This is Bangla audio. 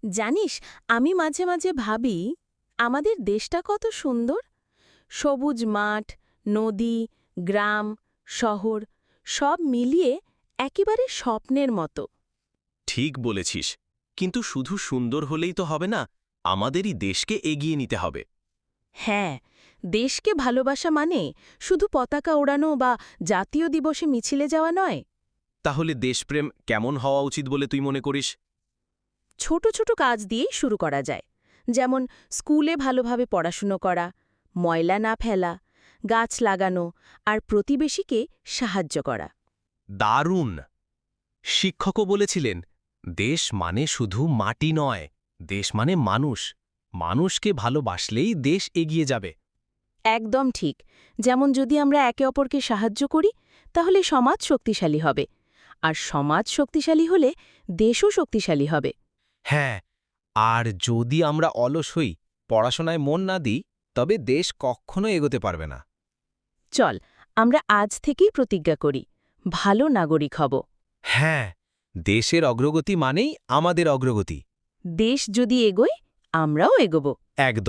জানিস, আমি মাঝে মাঝে ভাবি আমাদের দেশটা কত সুন্দর। সবুজ মাঠ, নদী, গ্রাম, শহর সব মিলিয়ে একেবারে স্বপ্নের মতো। ঠিক বলেছিস, কিন্তু শুধু সুন্দর হলেই তো হবে না, আমাদেরই দেশকে এগিয়ে নিতে হবে। হ্যাঁ, দেশকে ভালোবাসা মানে শুধু পতাকা ওড়ানো বা জাতীয় দিবসে মিছিলে যাওয়া নয়। তাহলে দেশপ্রেম কেমন হওয়া উচিত বলে তুই মনে করিস? ছোট ছোট কাজ দিয়েই শুরু করা যায়। যেমন স্কুলে ভালোভাবে পড়াশুনো করা, ময়লা না ফেলা, গাছ লাগানো আর প্রতিবেশীকে সাহায্য করা। দারুণ! শিক্ষকও বলেছিলেন, দেশ মানে শুধু মাটি নয়, দেশ মানে মানুষ। মানুষকে ভালোবাসলেই দেশ এগিয়ে যাবে। একদম ঠিক। যেমন যদি আমরা একে অপরকে সাহায্য করি, তাহলে সমাজ শক্তিশালী হবে। আর সমাজ শক্তিশালী হলে দেশও শক্তিশালী হবে। হ্যাঁ, আর যদি আমরা অলস হই, পড়াশোনায় মন না দিই, তবে দেশ কখনো এগোতে পারবে না। চল, আমরা আজ থেকেই প্রতিজ্ঞা করি, ভালো নাগরিক হব। হ্যাঁ, দেশের অগ্রগতি মানেই আমাদের অগ্রগতি। দেশ যদি এগোয়, আমরাও এগোব। একদম।